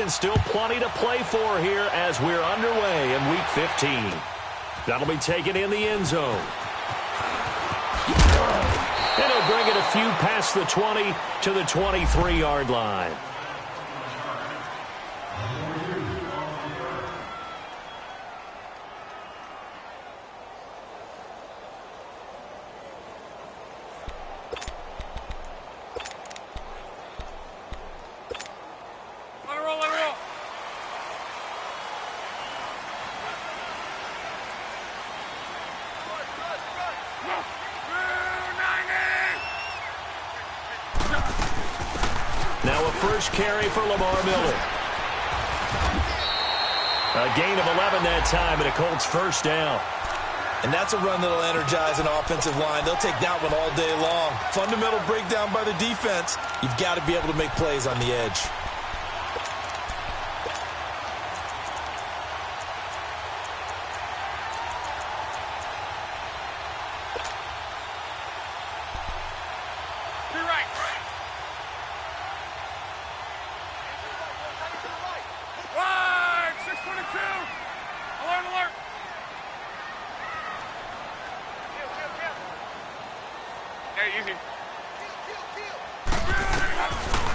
And still plenty to play for here as we're underway in Week 15. That'll be taken in the end zone. And he'll bring it a few past the 20 to the 23-yard line. Now a first carry for Lamar Miller. A gain of 11 that time, and a Colts first down. And that's a run that'll energize an offensive line. They'll take that one all day long. Fundamental breakdown by the defense. You've got to be able to make plays on the edge.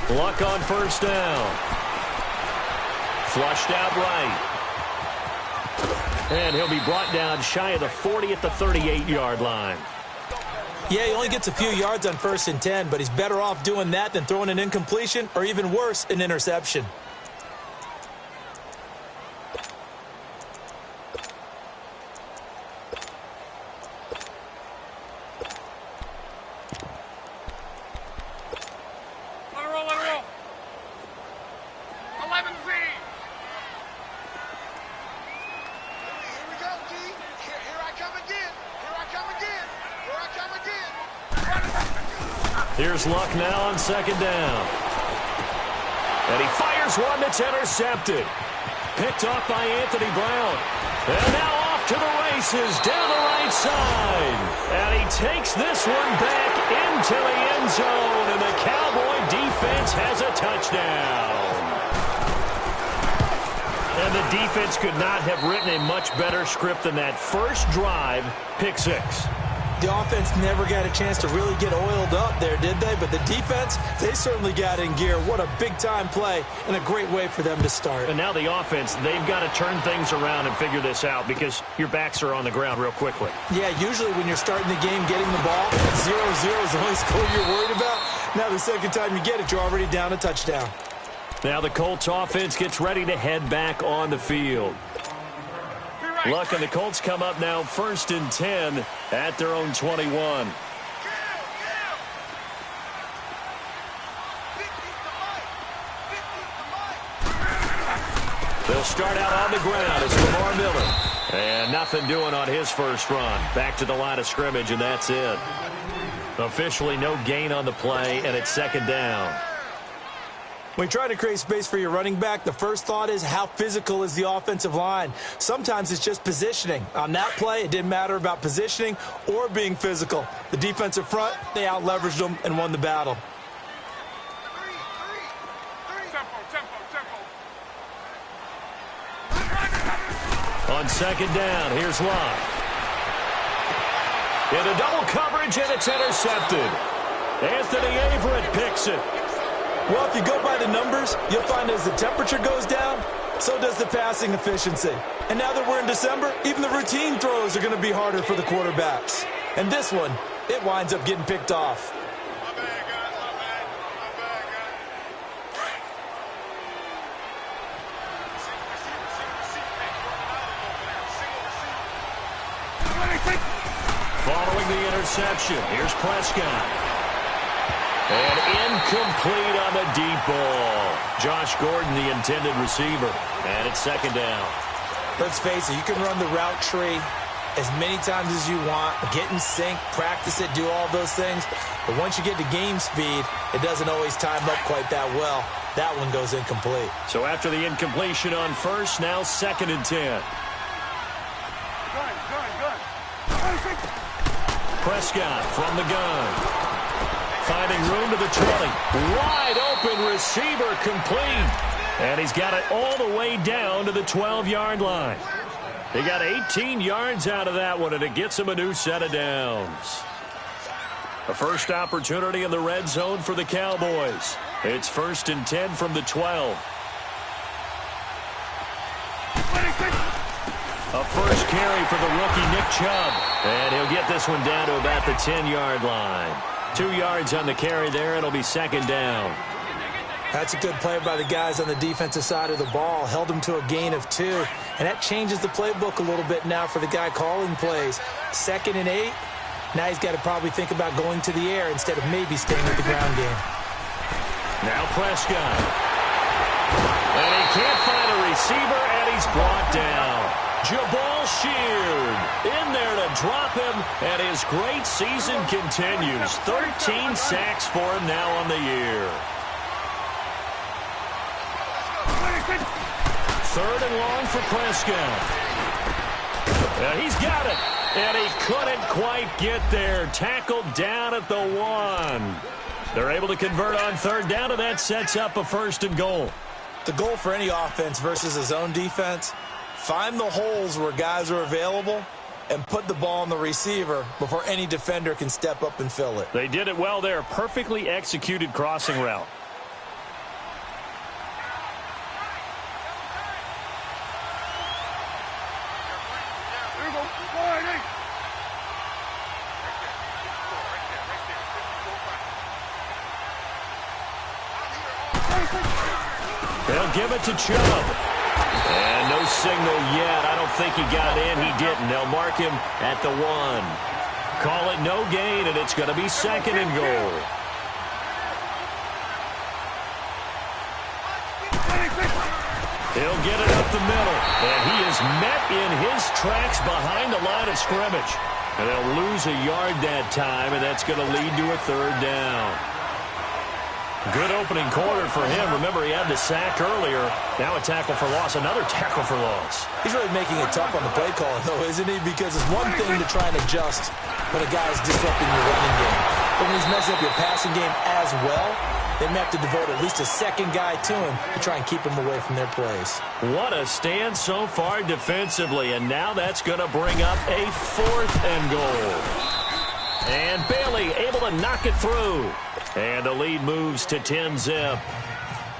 Luck on first down. Flushed out right. And he'll be brought down shy of the 40 at the 38-yard line. Yeah, he only gets a few yards on 1st and 10, but he's better off doing that than throwing an incompletion or even worse, an interception. Here's Luck now on second down. And he fires one that's intercepted. Picked off by Anthony Brown. And now off to the races down the right side. And he takes this one back into the end zone. And the Cowboy defense has a touchdown. And the defense could not have written a much better script than that first drive, pick six. The offense never got a chance to really get oiled up there, did they? But the defense, they certainly got in gear. What a big-time play and a great way for them to start. And now the offense, they've got to turn things around and figure this out because your backs are on the ground real quickly. Yeah, usually when you're starting the game, getting the ball, 0-0 is the only score you're worried about. Now the second time you get it, you're already down a touchdown. Now the Colts offense gets ready to head back on the field. Luck and the Colts come up now 1st and 10 at their own 21. They'll start out on the ground. It's Lamar Miller. And nothing doing on his first run. Back to the line of scrimmage, and that's it. Officially no gain on the play, and it's second down. When you try to create space for your running back, the first thought is how physical is the offensive line. Sometimes it's just positioning. On that play, it didn't matter about positioning or being physical. The defensive front, they out-leveraged them and won the battle. On second down, here's Luck. Into double coverage, and it's intercepted. Anthony Averett picks it. Well, if you go by the numbers, you'll find as the temperature goes down, so does the passing efficiency. And now that we're in December, even the routine throws are going to be harder for the quarterbacks. And this one, it winds up getting picked off. Following the interception, here's Prescott. And incomplete on the deep ball. Josh Gordon, the intended receiver. And it's second down. Let's face it, you can run the route tree as many times as you want, get in sync, practice it, do all those things. But once you get to game speed, it doesn't always time up quite that well. That one goes incomplete. So after the incompletion on first, now 2nd and 10. Prescott from the gun. Finding room to the 20. Wide open receiver complete. And he's got it all the way down to the 12-yard line. They got 18 yards out of that one, and it gets him a new set of downs. A first opportunity in the red zone for the Cowboys. It's 1st and 10 from the 12. A first carry for the rookie Nick Chubb. And he'll get this one down to about the 10-yard line. 2 yards on the carry there. It'll be 2nd down. That's a good play by the guys on the defensive side of the ball. Held him to a gain of 2. And that changes the playbook a little bit now for the guy calling plays. 2nd and 8. Now he's got to probably think about going to the air instead of maybe staying with the ground game. Now Prescott. And he can't find a receiver, and he's brought down. Jabal Sheard in there to drop him, and his great season continues. 13 sacks for him now on the year. 3rd and long for Prescott. He's got it, and he couldn't quite get there. Tackled down at the 1. They're able to convert on 3rd down, and that sets up a 1st and goal. The goal for any offense versus his own defense, find the holes where guys are available and put the ball on the receiver before any defender can step up and fill it. They did it well there. Perfectly executed crossing route. They'll give it to Chubb. And no signal yet. I don't think he got in. He didn't. They'll mark him at the 1. Call it no gain, and it's going to be 2nd and goal. He'll get it up the middle. And he is met in his tracks behind the line of scrimmage. And they'll lose a yard that time, and that's going to lead to a 3rd down. Good opening quarter for him. Remember, he had the sack earlier. Now a tackle for loss. Another tackle for loss. He's really making it tough on the play call, though, isn't he? Because it's one thing to try and adjust when a guy's disrupting your running game. But when he's messing up your passing game as well, they may have to devote at least a 2nd guy to him to try and keep him away from their plays. What a stand so far defensively. And now that's going to bring up a 4th and goal. And Bailey able to knock it through. And the lead moves to 10-zip.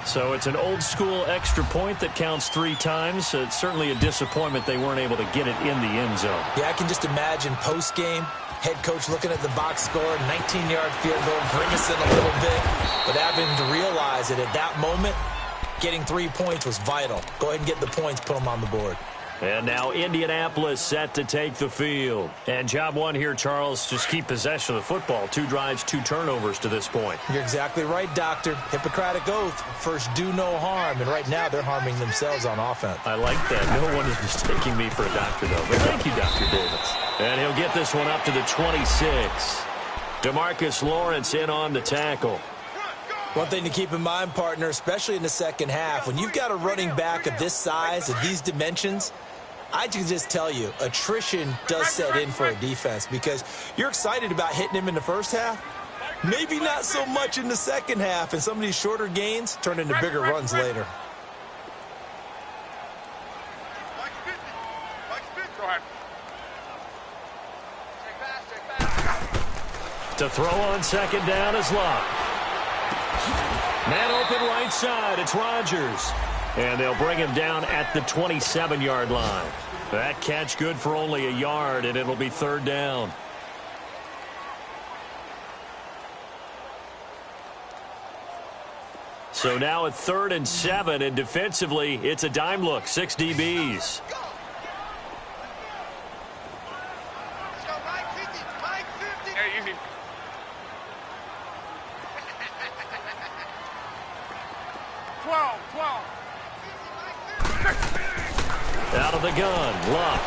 So it's an old-school extra point that counts 3 times. So it's certainly a disappointment they weren't able to get it in the end zone. Yeah, I can just imagine post-game, head coach looking at the box score, 19-yard field goal, grimacing a little bit, but having to realize that at that moment, getting 3 points was vital. Go ahead and get the points, put them on the board. And now Indianapolis set to take the field. And job 1 here, Charles, just keep possession of the football. 2 drives, 2 turnovers to this point. You're exactly right, Doctor. Hippocratic oath. First, do no harm. And right now, they're harming themselves on offense. I like that. No one is mistaking me for a doctor, though. But thank you, Dr. Davis. And he'll get this one up to the 26. DeMarcus Lawrence in on the tackle. One thing to keep in mind, partner, especially in the second half, when you've got a running back of this size, of these dimensions, I can just tell you, attrition does set in for a defense because you're excited about hitting him in the first half. Maybe not so much in the second half, and some of these shorter gains turn into bigger runs later. To throw on 2nd down is Locke. Man open right side, it's Rodgers. And they'll bring him down at the 27-yard line. That catch good for only a yard, and it'll be 3rd down. So now at 3rd and 7, and defensively, it's a dime look, 6 DBs. Out of the gun, Luck.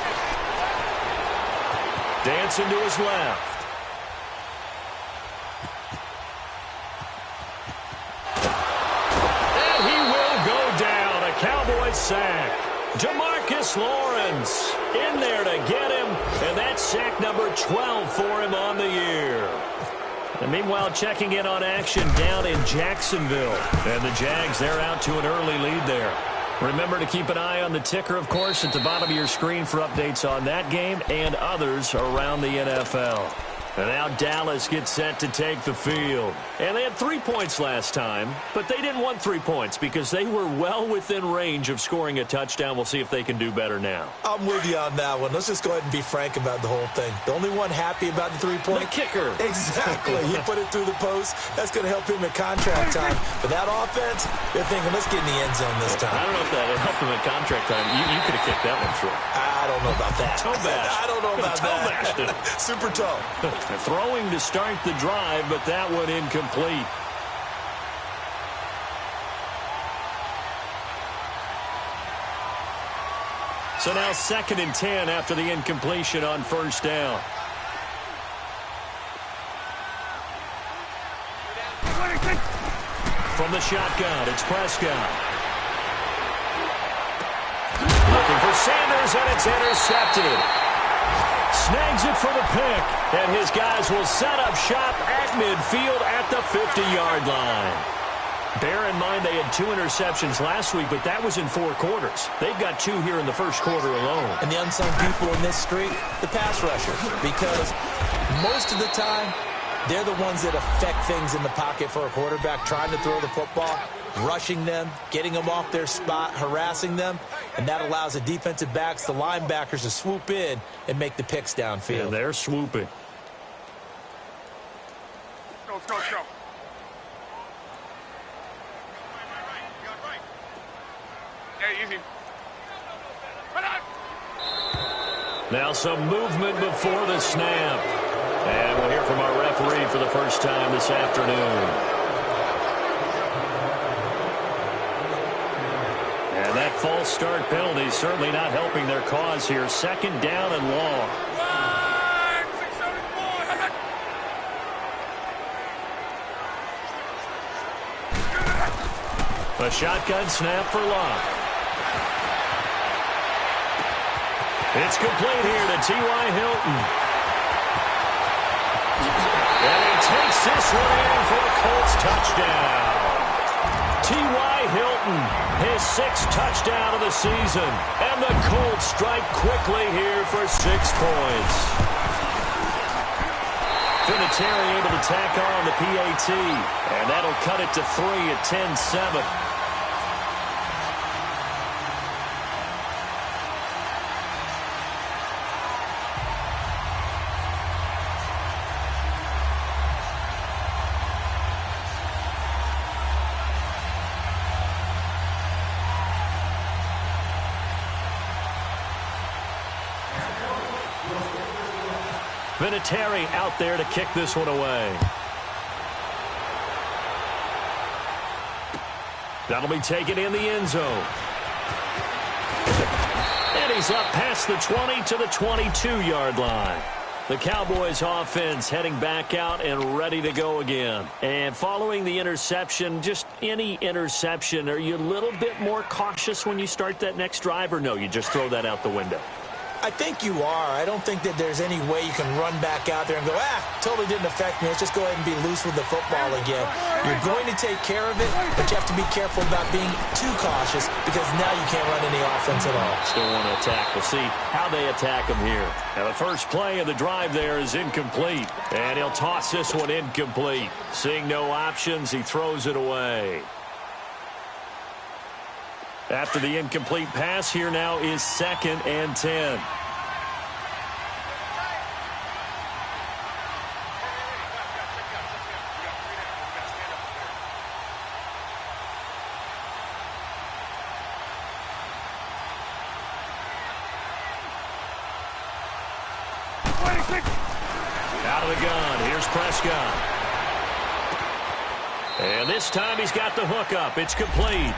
Dancing to his left. And he will go down. A Cowboys sack. DeMarcus Lawrence in there to get him. And that's sack number 12 for him on the year. And meanwhile, checking in on action down in Jacksonville. And the Jags, they're out to an early lead there. Remember to keep an eye on the ticker, of course, at the bottom of your screen for updates on that game and others around the NFL. And now Dallas gets set to take the field. And they had 3 points last time, but they didn't want 3 points because they were well within range of scoring a touchdown. We'll see if they can do better now. I'm with you on that one. Let's just go ahead and be frank about the whole thing. The only one happy about the 3-point? The kicker. Exactly. He put it through the post. That's going to help him at contract time. But that offense, they're thinking, let's get in the end zone this time. I don't know if that helped him at contract time. You could have kicked that one through. I don't know about that. Toe bash. I don't know about toe that. Bashed him. Super toe. Throwing to start the drive, but that one incomplete. So now 2nd and 10 after the incompletion on first down. From the shotgun, it's Prescott. Looking for Sanders, and it's intercepted. Snags it for the pick, and his guys will set up shop at midfield at the 50-yard line. Bear in mind they had 2 interceptions last week, but that was in 4 quarters. They've got 2 here in the first quarter alone. And the unsung people in this streak, the pass rushers, because most of the time, they're the ones that affect things in the pocket for a quarterback, trying to throw the football, rushing them, getting them off their spot, harassing them, and that allows the defensive backs, the linebackers, to swoop in and make the picks downfield. And they're swooping. Go. Yeah, easy. Now some movement before the snap. And we'll hear from our referee for the first time this afternoon. And that false start penalty is certainly not helping their cause here. 2nd down and long. A shotgun snap for Locke. It's complete here to T.Y. Hilton. And he takes this one in for a Colts touchdown. T.Y. Hilton, his 6th touchdown of the season. And the Colts strike quickly here for 6 points. Vinatieri able to tack on the PAT. And that'll cut it to 3 at 10-7. Vinatieri out there to kick this one away. That'll be taken in the end zone. And he's up past the 20 to the 22-yard line. The Cowboys offense heading back out and ready to go again. And following the interception, just any interception, are you a little bit more cautious when you start that next drive, or no, you just throw that out the window? I think you are. I don't think that there's any way you can run back out there and go, totally didn't affect me. Let's just go ahead and be loose with the football again. You're going to take care of it, but you have to be careful about being too cautious because now you can't run any offense at all. Still want to attack. We'll see how they attack them here. Now the first play of the drive there is incomplete, and he'll toss this one incomplete. Seeing no options, he throws it away. After the incomplete pass, here now is 2nd and 10. Out of the gun, here's Prescott. And this time he's got the hook up. It's complete.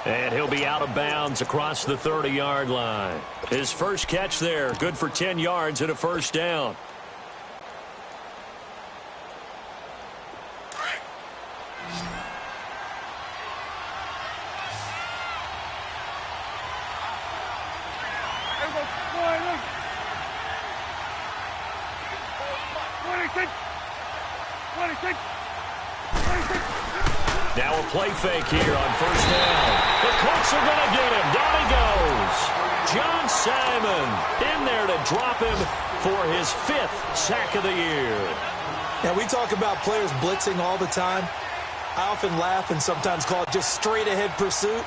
And he'll be out of bounds across the 30-yard line. His first catch there, good for 10 yards and a first down. Now a play fake here on first down. The Colts are going to get him. Down he goes. John Simon in there to drop him for his 5th sack of the year. Now, we talk about players blitzing all the time. I often laugh and sometimes call it just straight-ahead pursuit.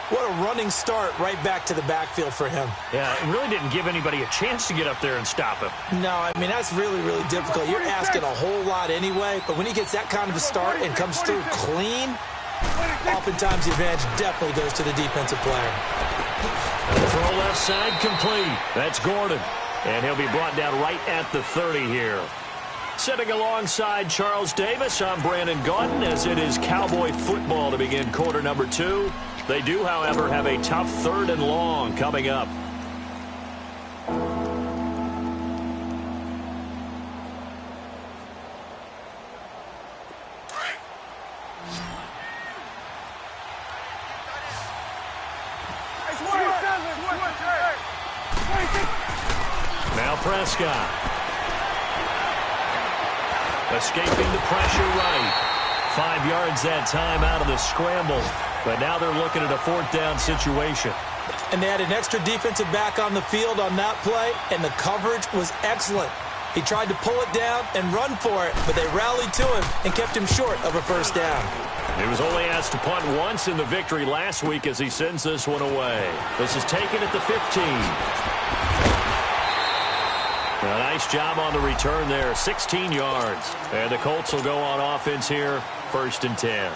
What a running start right back to the backfield for him. Yeah, it really didn't give anybody a chance to get up there and stop him. No, I mean, that's really, really difficult. You're asking a whole lot anyway, but when he gets that kind of a start and comes through clean, oftentimes the advantage definitely goes to the defensive player. Throw left side complete. That's Gordon. And he'll be brought down right at the 30 here. Sitting alongside Charles Davis, I'm Brandon Gaudin as it is Cowboy football to begin quarter number 2. They do, however, have a tough 3rd and long coming up. Now Prescott. Escaping the pressure right. 5 yards that time out of the scramble. But now they're looking at a 4th down situation. And they had an extra defensive back on the field on that play, and the coverage was excellent. He tried to pull it down and run for it, but they rallied to him and kept him short of a 1st down. He was only asked to punt once in the victory last week as he sends this one away. This is taken at the 15. A nice job on the return there, 16 yards. And the Colts will go on offense here, 1st and 10.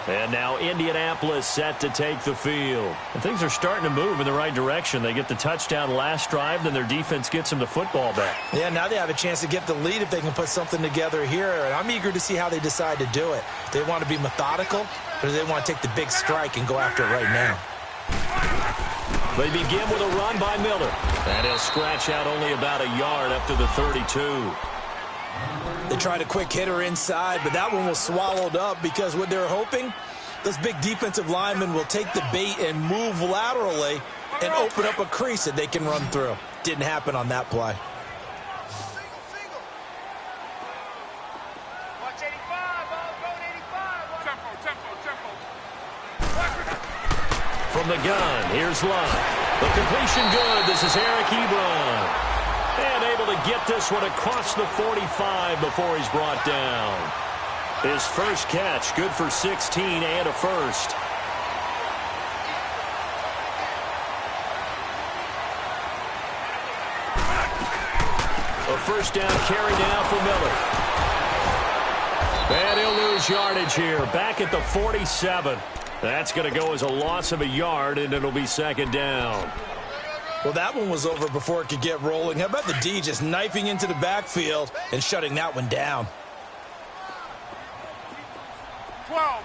And now Indianapolis set to take the field. And things are starting to move in the right direction. They get the touchdown last drive, then their defense gets them the football back. Yeah, now they have a chance to get the lead if they can put something together here. And I'm eager to see how they decide to do it. Do they want to be methodical, or do they want to take the big strike and go after it right now? They begin with a run by Miller. And he'll scratch out only about a yard up to the 32. They tried a quick hitter inside, but that one was swallowed up because what they're hoping, those big defensive linemen will take the bait and move laterally and open up a crease that they can run through. Didn't happen on that play. Watch 85, go 85. Tempo. From the gun, here's Love. The completion good. This is Eric Ebron. And able to get this one across the 45 before he's brought down. His first catch, good for 16 and a 1st. A 1st down carry now for Miller. And he'll lose yardage here, back at the 47. That's going to go as a loss of a yard, and it'll be 2nd down. Well, that one was over before it could get rolling. How about the D just knifing into the backfield and shutting that one down? 12.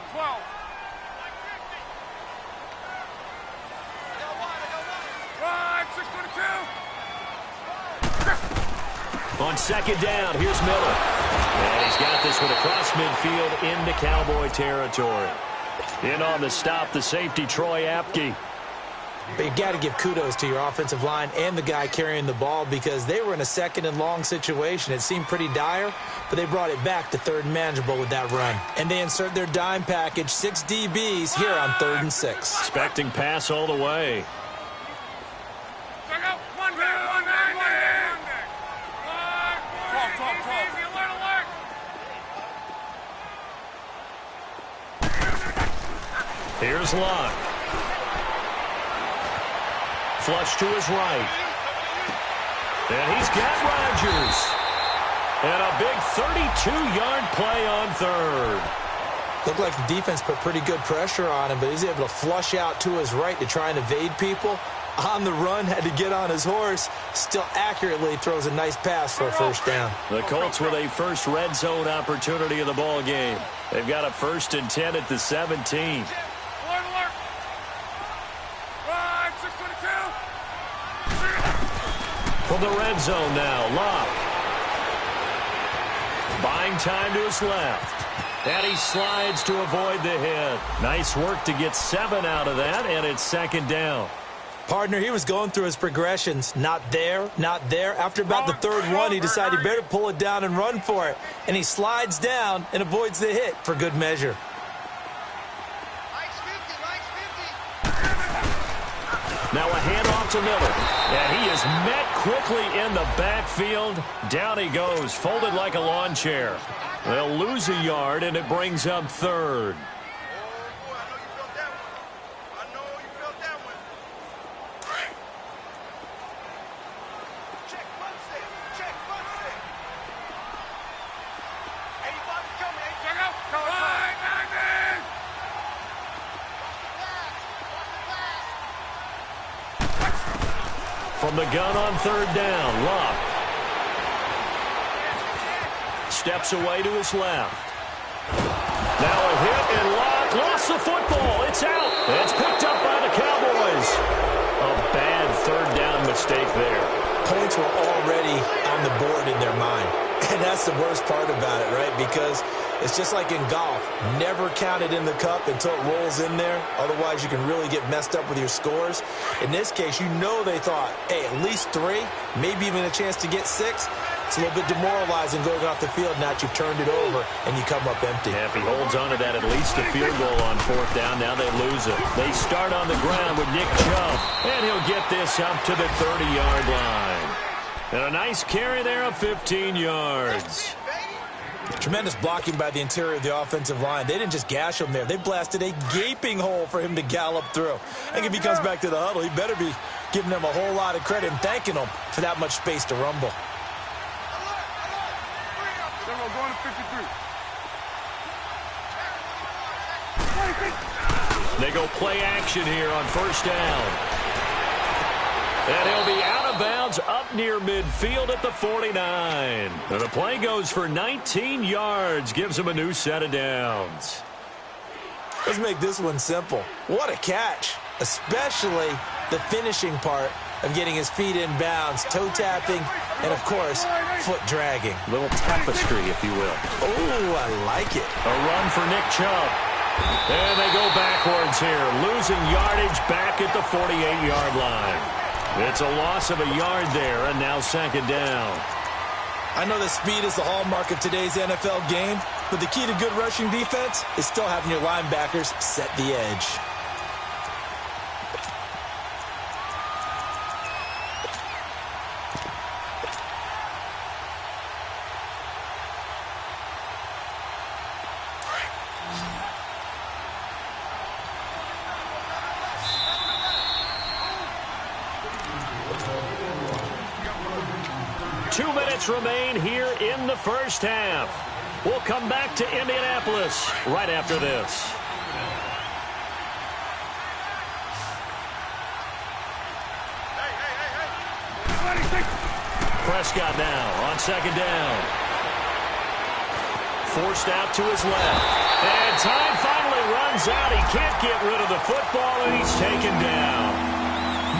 Right, 622. On 2nd down, here's Miller. And he's got this one across midfield into Cowboy territory. In on the stop, the safety, Troy Apke. But you got to give kudos to your offensive line and the guy carrying the ball because they were in a 2nd and long situation. It seemed pretty dire, but they brought it back to 3rd and manageable with that run. And they insert their dime package, 6 DBs here on 3rd and 6. Expecting pass all the way. Check out. One back. Talk. Here's Locke. Flush to his right. And he's got Rodgers. And a big 32-yard play on 3rd. Looked like the defense put pretty good pressure on him, but he's able to flush out to his right to try and evade people. On the run, had to get on his horse. Still accurately throws a nice pass for a 1st down. The Colts with a first red zone opportunity of the ball game. They've got a 1st and 10 at the 17. From the red zone now, Locke. Buying time to his left. And he slides to avoid the hit. Nice work to get 7 out of that, and it's 2nd down. Partner, he was going through his progressions. Not there, not there. After about the third one, he decided he better pull it down and run for it. And he slides down and avoids the hit for good measure. Now a handoff to Miller. And he is met quickly in the backfield. Down he goes, folded like a lawn chair. They'll lose a yard, and it brings up third. From the gun on third down, Locke steps away to his left. Now a hit, and Locke lost the football. It's out. It's picked up by the Cowboys. A bad third down mistake there. Points were already on the board in their mind. And that's the worst part about it, right? Because it's just like in golf. Never count it in the cup until it rolls in there. Otherwise, you can really get messed up with your scores. In this case, you know they thought, hey, at least 3, maybe even a chance to get 6. It's a little bit demoralizing going off the field now that you've turned it over and you come up empty. Yeah, if he holds on to that, at least a field goal on fourth down. Now they lose it. They start on the ground with Nick Chubb, and he'll get this up to the 30-yard line. And a nice carry there of 15 yards. Tremendous blocking by the interior of the offensive line. They didn't just gash him there. They blasted a gaping hole for him to gallop through. I think if he comes back to the huddle, he better be giving them a whole lot of credit and thanking them for that much space to rumble. They go play action here on first down. And he'll be out of bounds up near midfield at the 49. And the play goes for 19 yards, gives him a new set of downs. Let's make this one simple. What a catch, especially the finishing part of getting his feet in bounds, toe tapping, and, of course, foot dragging. Little tapestry, if you will. Oh, I like it. A run for Nick Chubb. And they go backwards here, losing yardage back at the 48-yard line. It's a loss of a yard there, and now second down. I know that speed is the hallmark of today's NFL game, but the key to good rushing defense is still having your linebackers set the edge. Remain here in the first half. We'll come back to Indianapolis right after this. Prescott now on second down. Forced out to his left. And time finally runs out. He can't get rid of the football, and he's taken down.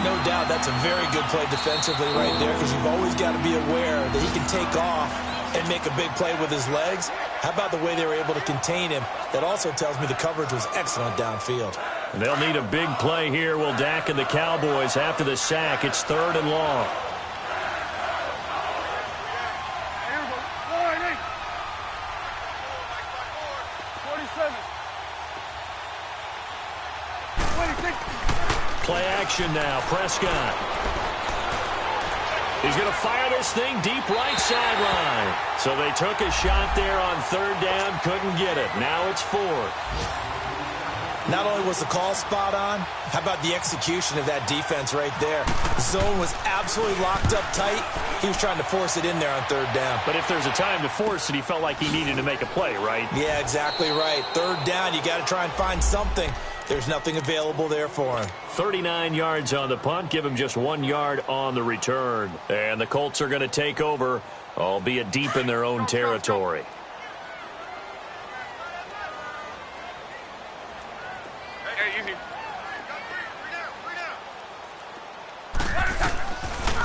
No doubt that's a very good play defensively right there, because you've always got to be aware that he can take off and make a big play with his legs. How about the way they were able to contain him? That also tells me the coverage was excellent downfield. And they'll need a big play here. Will Dak and the Cowboys after the sack. It's third and long. Play action now. Prescott. He's going to fire this thing deep right sideline. So they took a shot there on third down, couldn't get it. Now it's fourth. Not only was the call spot on, how about the execution of that defense right there? The zone was absolutely locked up tight. He was trying to force it in there on third down. But if there's a time to force it, he felt like he needed to make a play, right? Yeah, exactly right. Third down, you got to try and find something. There's nothing available there for him. 39 yards on the punt, give him just 1 yard on the return. And the Colts are going to take over, albeit deep in their own territory.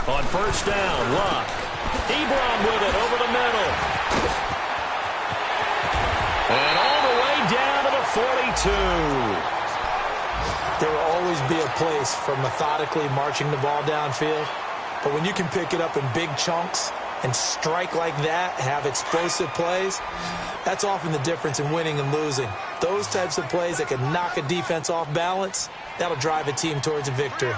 On first down, Locke. Ebron with it over the middle. And all the way down to the 42. There will always be a place for methodically marching the ball downfield. But when you can pick it up in big chunks and strike like that, have explosive plays, that's often the difference in winning and losing. Those types of plays that can knock a defense off balance, that'll drive a team towards a victory.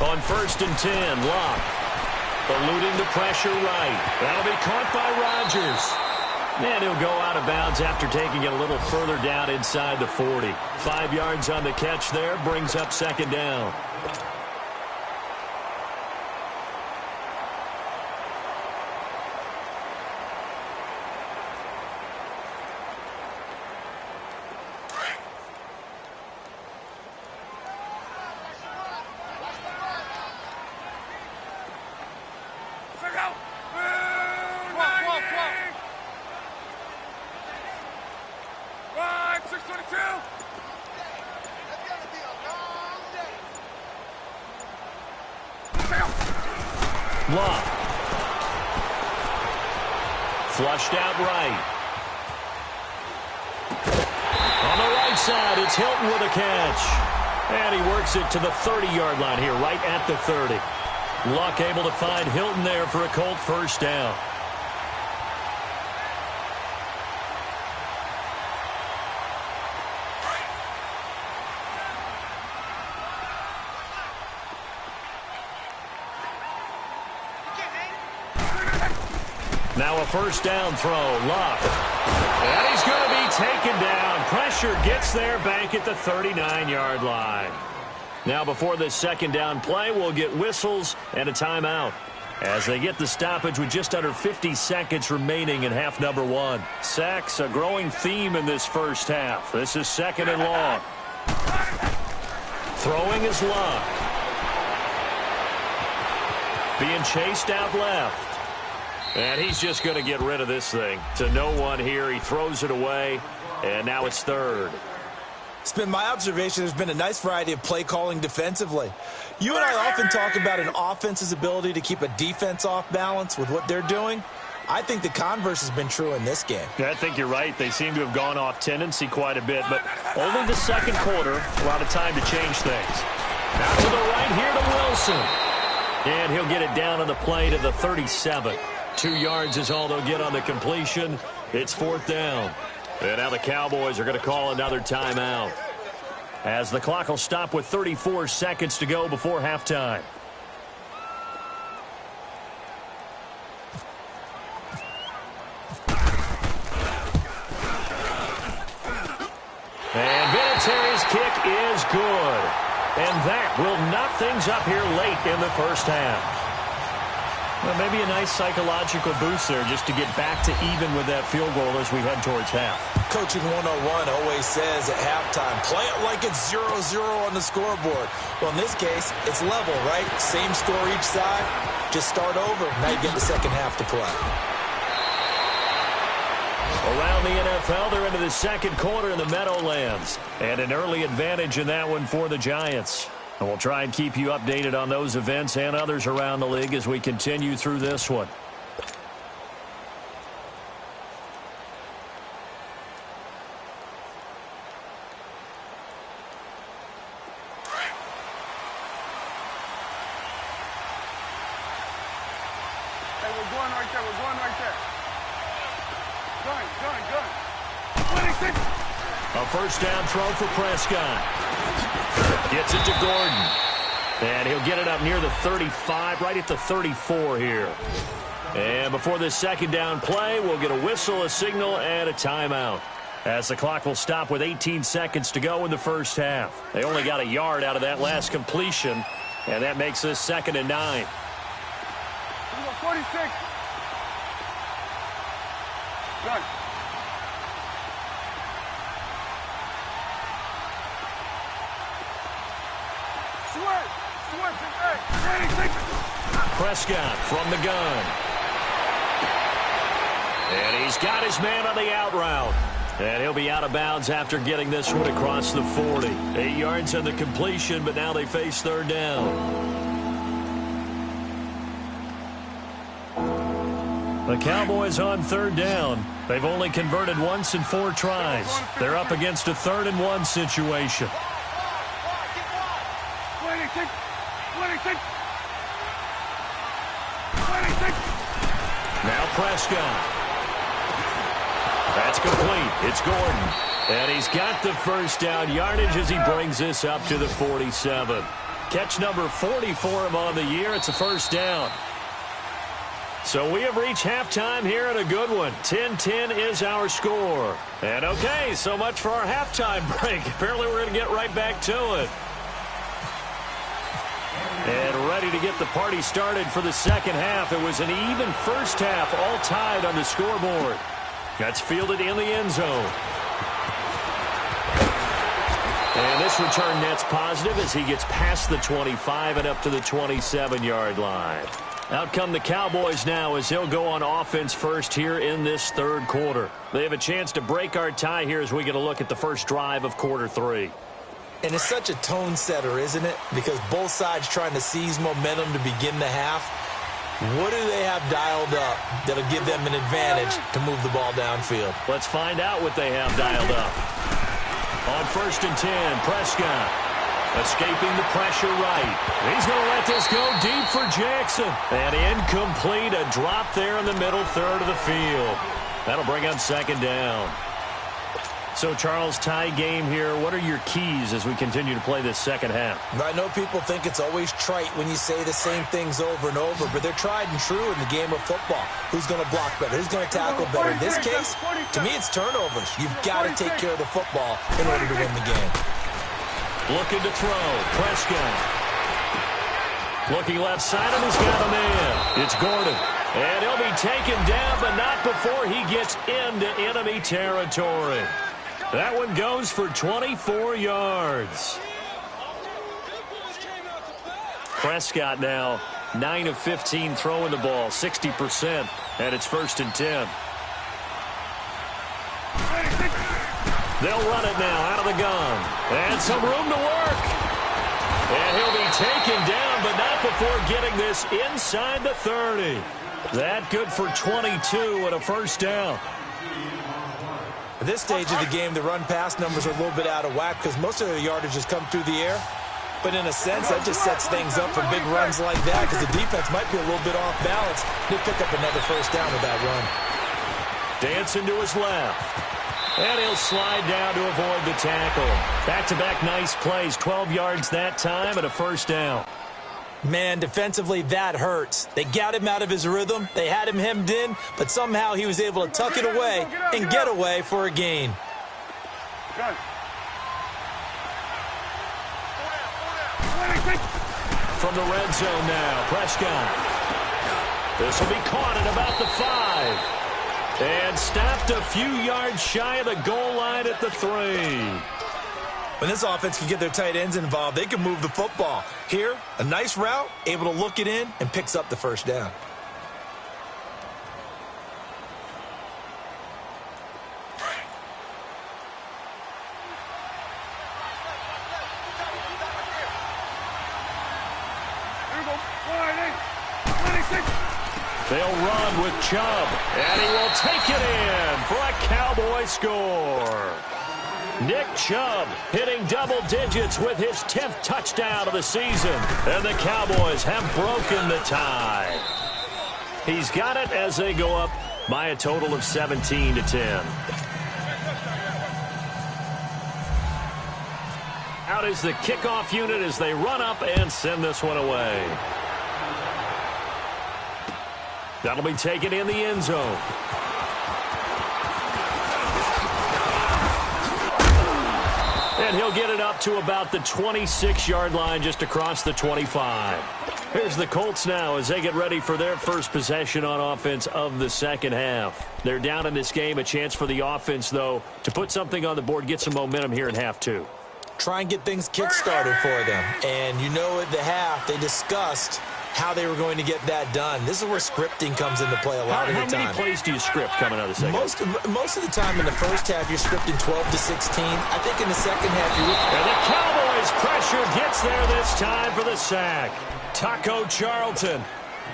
On 1st and 10, Locke. Eluding the pressure right. That'll be caught by Rodgers. And he'll go out of bounds after taking it a little further down inside the 40. 5 yards on the catch there, brings up 2nd down. Love. Flushed out right. On the right side, it's Hilton with a catch. And he works it to the 30-yard line here, right at the 30. Luck able to find Hilton there for a Colt 1st down. Now a 1st down throw, Luck. And he's going to be taken down. Pressure gets there, back at the 39-yard line. Now before this 2nd down play, we'll get whistles and a timeout as they get the stoppage with just under 50 seconds remaining in half number 1. Sacks, a growing theme in this first half. This is 2nd and long. Throwing is Luck. Being chased out left. And he's just going to get rid of this thing. To no one here. He throws it away. And now it's 3rd. It's been my observation there's been a nice variety of play calling defensively. You and I often talk about an offense's ability to keep a defense off balance with what they're doing. I think the converse has been true in this game. Yeah, I think you're right. They seem to have gone off tendency quite a bit, but only the 2nd quarter, a lot of time to change things. Out to the right here to Wilson. And he'll get it down on the play to the 37. 2 yards is all they'll get on the completion. It's 4th down. And now the Cowboys are going to call another timeout, as the clock will stop with 34 seconds to go before halftime. And Vinatieri's kick is good. And that will knock things up here late in the first half. Well, maybe a nice psychological boost there just to get back to even with that field goal as we head towards half. Coaching 101 always says at halftime, play it like it's 0-0 on the scoreboard. Well, in this case, it's level, right? Same score each side. Just start over. Now you get the second half to play. Around the NFL, they're into the 2nd quarter in the Meadowlands. And an early advantage in that one for the Giants. And we'll try and keep you updated on those events and others around the league as we continue through this one. Hey, we're going right there. We're going right there. Gun. 26. A 1st down throw for Prescott. Gets it to Gordon. And he'll get it up near the 35, right at the 34 here. And before this 2nd down play, we'll get a whistle, a signal, and a timeout, as the clock will stop with 18 seconds to go in the first half. They only got a yard out of that last completion, and that makes this 2nd and 9. 46. Gun. Prescott from the gun. And he's got his man on the out route. And he'll be out of bounds after getting this one across the 40. 8 yards on the completion, but now they face 3rd down. The Cowboys on third down. They've only converted once in 4 tries. They're up against a 3rd and 1 situation. 26. 26. 26. Now Prescott. That's complete. It's Gordon. And he's got the first down yardage as he brings this up to the 47. Catch number 40 for him on the year. It's a first down. So we have reached halftime here in a good one. 10-10 is our score. And okay, so much for our halftime break. Apparently we're going to get right back to it. And ready to get the party started for the second half. It was an even first half, all tied on the scoreboard. That's fielded in the end zone. And this return net's positive as he gets past the 25 and up to the 27-yard line. Out come the Cowboys now as he'll go on offense first here in this third quarter. They have a chance to break our tie here as we get a look at the first drive of quarter 3. And it's such a tone setter, isn't it? Because both sides trying to seize momentum to begin the half. What do they have dialed up that'll give them an advantage to move the ball downfield? Let's find out what they have dialed up. On 1st and 10, Prescott. Escaping the pressure right. He's going to let this go deep for Jackson. And incomplete, a drop there in the middle third of the field. That'll bring up 2nd down. So, Charles, tie game here. What are your keys as we continue to play this second half? I know people think it's always trite when you say the same things over and over, but they're tried and true in the game of football. Who's going to block better? Who's going to tackle better? In this case, to me, it's turnovers. You've got to take care of the football in order to win the game. Looking to throw. Prescott. Looking left side, and he's got a man. It's Gordon. And he'll be taken down, but not before he gets into enemy territory. That one goes for 24 yards. Prescott now 9 of 15 throwing the ball, 60%, and it's 1st and 10. They'll run it now out of the gun. And some room to work. And he'll be taken down, but not before getting this inside the 30. That good for 22 and a first down. At this stage of the game, the run-pass numbers are a little bit out of whack because most of the yardage has come through the air. But in a sense, that just sets things up for big runs like that because the defense might be a little bit off balance. They pick up another first down with that run. Dancing to his left. And he'll slide down to avoid the tackle. Back-to-back nice plays, 12 yards that time and a first down. Man, defensively, that hurts. They got him out of his rhythm. They had him hemmed in, but somehow he was able to tuck it away and get away for a gain. From the red zone now, Prescott. This will be caught at about the 5. And stopped a few yards shy of the goal line at the 3. When this offense can get their tight ends involved, they can move the football. Here, a nice route, able to look it in, and picks up the first down. They'll run with Chubb, and he will take it in for a Cowboy score. Nick Chubb hitting double digits with his 10th touchdown of the season. And the Cowboys have broken the tie. He's got it as they go up by a total of 17-10. Out is the kickoff unit as they run up and send this one away. That'll be taken in the end zone. And he'll get it up to about the 26-yard line just across the 25. Here's the Colts now as they get ready for their first possession on offense of the second half. They're down in this game. A chance for the offense, though, to put something on the board, get some momentum here in half 2. Try and get things kick-started for them. And you know at the half, they discussed how they were going to get that done. This is where scripting comes into play a lot of the time. How many plays do you script coming out of the second? Most of the time in the first half, you're scripting 12 to 16. I think in the second half, and the Cowboys pressure gets there this time for the sack. Taco Charlton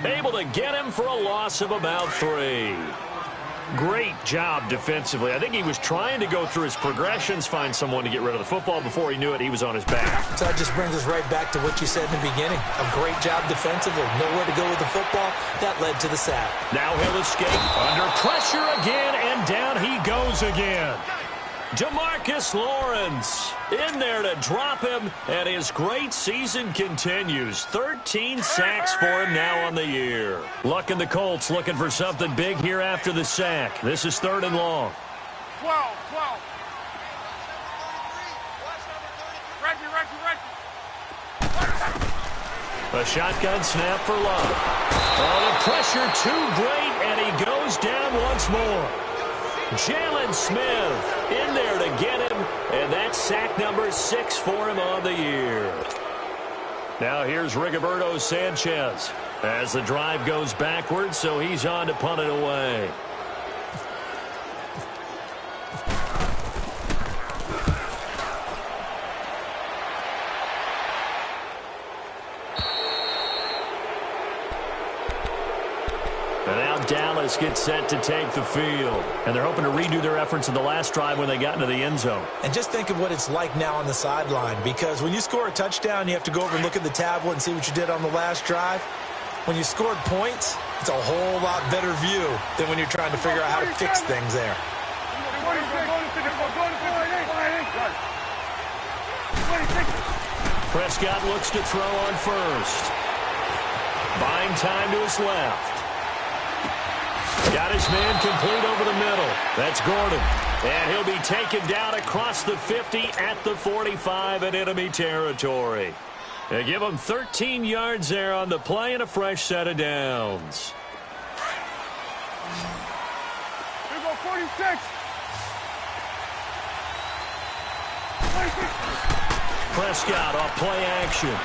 Able to get him for a loss of about 3. Great job defensively. I think he was trying to go through his progressions, find someone to get rid of the football. Before he knew it, he was on his back. So that just brings us right back to what you said in the beginning. A great job defensively. Nowhere to go with the football. That led to the sack. Now he'll escape under pressure again, and down he goes again. DeMarcus Lawrence in there to drop him, and his great season continues. 13 sacks for him now on the year. Luck and the Colts looking for something big here after the sack. This is 3rd and long. 12. Reggie. A shotgun snap for Love. Oh, the pressure too great, and he goes down once more. Jalen Smith in there to get him, and that's sack number 6 for him on the year. Now here's Rigoberto Sanchez as the drive goes backwards, so he's on to punt it away. And now Dallas gets set to take the field. And they're hoping to redo their efforts in the last drive when they got into the end zone. And just think of what it's like now on the sideline, because when you score a touchdown, you have to go over and look at the tablet and see what you did on the last drive. When you scored points, it's a whole lot better view than when you're trying to figure out how to fix things there. Prescott looks to throw on first. Buying time to his left. Got his man complete over the middle. That's Gordon. And he'll be taken down across the 50 at the 45 in enemy territory. They give him 13 yards there on the play and a fresh set of downs. Here we go, 46. Prescott off play action.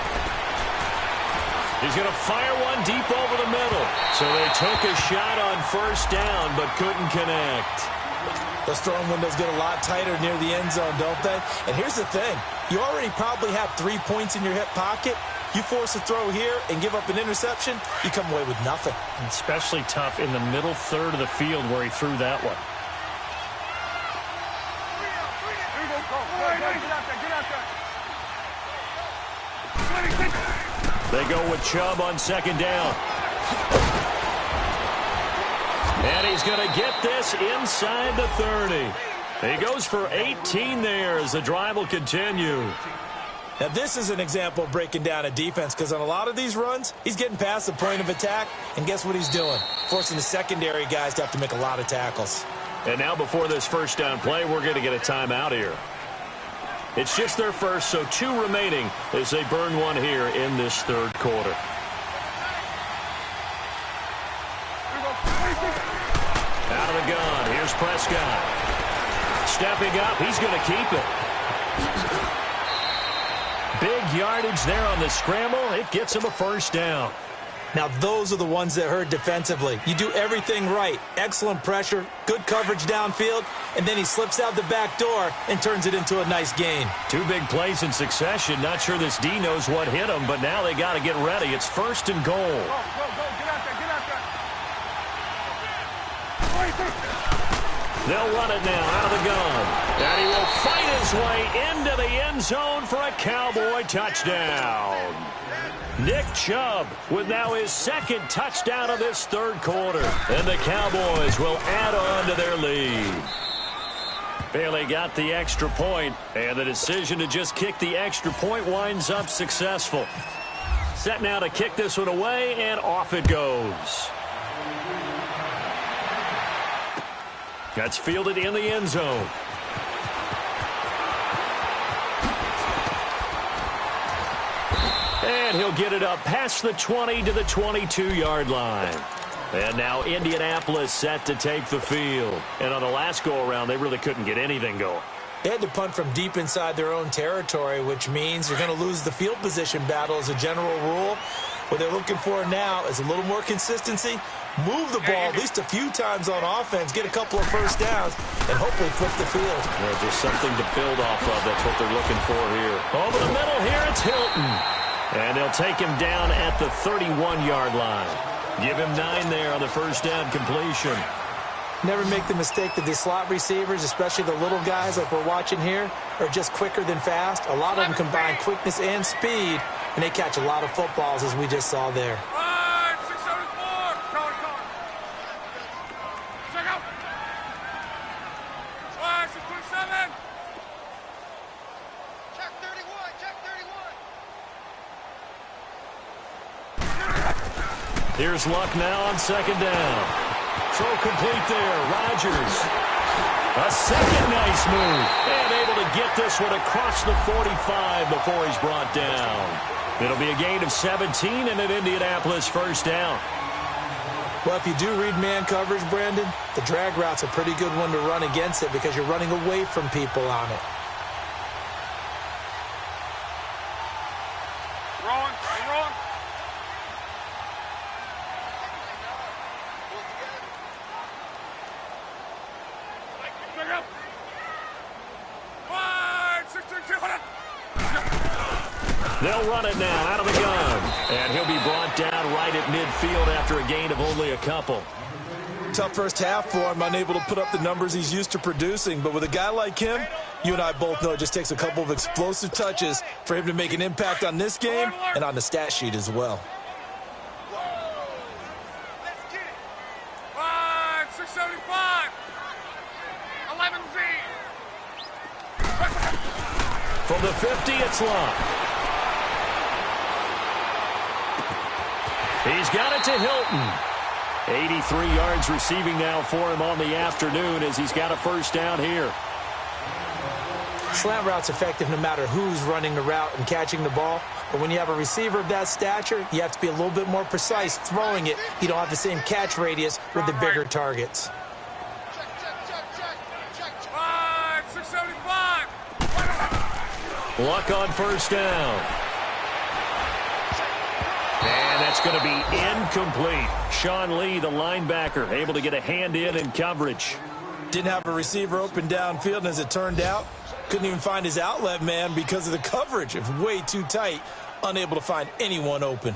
He's going to fire one deep over the middle. So they took a shot on first down but couldn't connect. Those throwing windows get a lot tighter near the end zone, don't they? And here's the thing. You already probably have 3 points in your hip pocket. You force a throw here and give up an interception, you come away with nothing. Especially tough in the middle third of the field where he threw that one. They go with Chubb on second down. And he's going to get this inside the 30. He goes for 18 there as the drive will continue. Now, this is an example of breaking down a defense, because on a lot of these runs, he's getting past the point of attack, and guess what he's doing? Forcing the secondary guys to have to make a lot of tackles. And now before this first down play, we're going to get a timeout here. It's just their first, so 2 remaining as they burn one here in this third quarter. Out of the gun, here's Prescott. Stepping up, he's going to keep it. Big yardage there on the scramble. It gets him a first down. Now, those are the ones that hurt defensively. You do everything right. Excellent pressure, good coverage downfield, and then he slips out the back door and turns it into a nice gain. 2 big plays in succession. Not sure this D knows what hit him, but now they got to get ready. It's 1st and goal. Go, get out there, get out there. They'll run it now out of the gun. And he will fight his way into the end zone for a Cowboy touchdown. Nick Chubb with now his 2nd touchdown of this third quarter. And the Cowboys will add on to their lead. Bailey got the extra point, and the decision to just kick the extra point winds up successful. Set now to kick this one away, and off it goes. That's fielded in the end zone. And he'll get it up past the 20 to the 22-yard line. And now Indianapolis set to take the field. And on the last go-around, they really couldn't get anything going. They had to punt from deep inside their own territory, which means you're going to lose the field position battle as a general rule. What they're looking for now is a little more consistency, move the ball at least a few times on offense, get a couple of first downs, and hopefully flip the field. Yeah, just something to build off of. That's what they're looking for here. Over the middle here, it's Hilton. And they'll take him down at the 31-yard line. Give him 9 there on the first down completion. Never make the mistake that these slot receivers, especially the little guys like we're watching here, are just quicker than fast. A lot of them combine quickness and speed, and they catch a lot of footballs, as we just saw there. Here's Luck now on second down. Throw complete there. Rodgers. A second nice move. And able to get this one across the 45 before he's brought down. It'll be a gain of 17 and an Indianapolis first down. Well, if you do read man coverage, Brandon, the drag route's a pretty good one to run against it because you're running away from people on it. They'll run it now out of the gun. And he'll be brought down right at midfield after a gain of only a couple. Tough first half for him, unable to put up the numbers he's used to producing. But with a guy like him, you and I both know it just takes a couple of explosive touches for him to make an impact on this game and on the stat sheet as well. Let's get it. 675. 11Z. From the 50, it's Luck. He's got it to Hilton. 83 yards receiving now for him on the afternoon as he's got a first down here. Slant route's effective no matter who's running the route and catching the ball. But when you have a receiver of that stature, you have to be a little bit more precise throwing it. You don't have the same catch radius with the bigger targets. Check. 675. Luck on first down. And that's going to be incomplete. Sean Lee, the linebacker, able to get a hand in coverage. Didn't have a receiver open downfield, and as it turned out, couldn't even find his outlet man because of the coverage. It's way too tight, unable to find anyone open.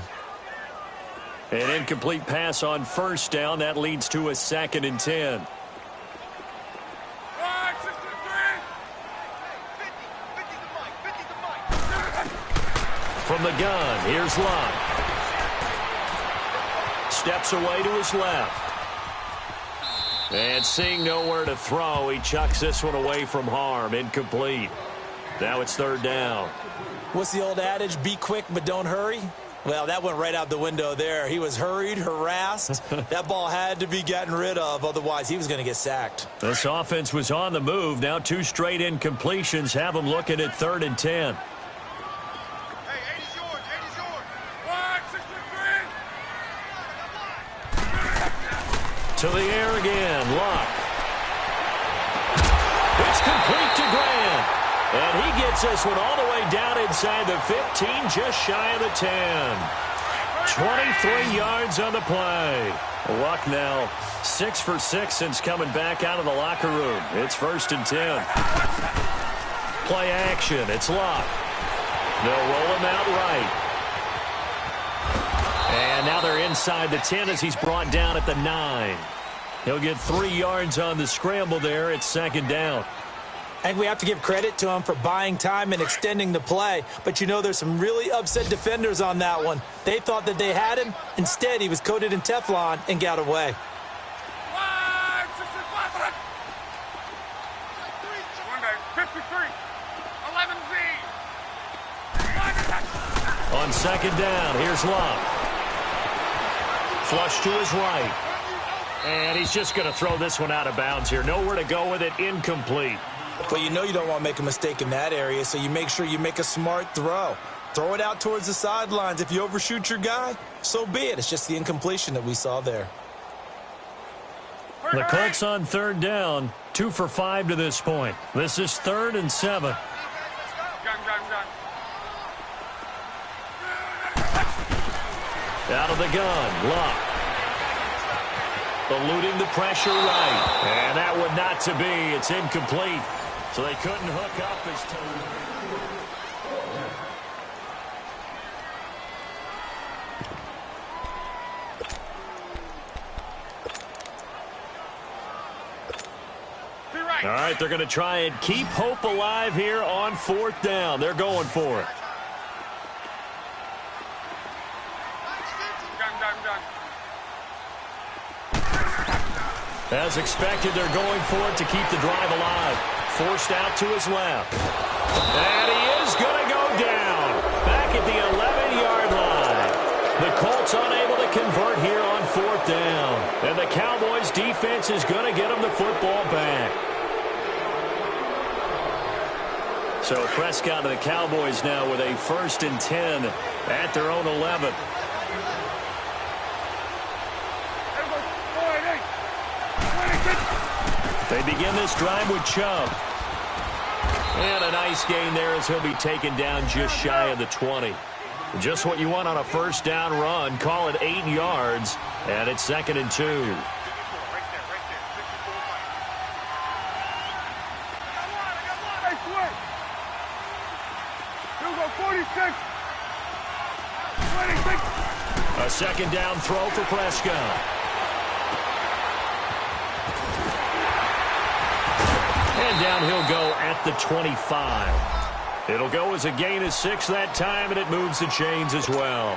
An incomplete pass on first down. That leads to a 2nd and 10. From the gun, here's Luck. Steps away to his left. And seeing nowhere to throw, he chucks this one away from harm. Incomplete. Now it's 3rd down. What's the old adage? Be quick, but don't hurry? Well, that went right out the window there. He was hurried, harassed. That ball had to be gotten rid of. Otherwise, he was going to get sacked. This offense was on the move. Now 2 straight incompletions have him looking at 3rd and 10. To the air again, Luck. It's complete to Grant. And he gets this one all the way down inside the 15, just shy of the 10. 23 yards on the play. Luck now 6 for 6 since coming back out of the locker room. It's 1st and 10. Play action, it's Luck. They'll roll him out right. And now they're inside the 10 as he's brought down at the 9. He'll get 3 yards on the scramble there. It's 2nd down. And we have to give credit to him for buying time and extending the play. But you know there's some really upset defenders on that one. They thought that they had him. Instead, he was coated in Teflon and got away. On 2nd down, here's Luck. Flush to his right. And he's just going to throw this one out of bounds here. Nowhere to go with it. Incomplete. Well, you know you don't want to make a mistake in that area, so you make sure you make a smart throw. Throw it out towards the sidelines. If you overshoot your guy, so be it. It's just the incompletion that we saw there. The Colts on 3rd down. 2 for 5 to this point. This is 3rd and 7. Out of the gun, Luck. Eluding the pressure right. And that one not to be. It's incomplete. So they couldn't hook up this time. All right, they're going to try and keep hope alive here on 4th down. They're going for it. As expected, they're going for it to keep the drive alive. Forced out to his left. And he is going to go down. Back at the 11-yard line. The Colts unable to convert here on 4th down. And the Cowboys defense is going to get them the football back. So Prescott and the Cowboys now with a 1st and 10 at their own 11. They begin this drive with Chubb. And a nice gain there as he'll be taken down just shy of the 20. Just what you want on a 1st down run. Call it 8 yards. And it's 2nd and 2. A 2nd down throw for Prescott. And down he'll go at the 25. It'll go as a gain of 6 that time, and it moves the chains as well.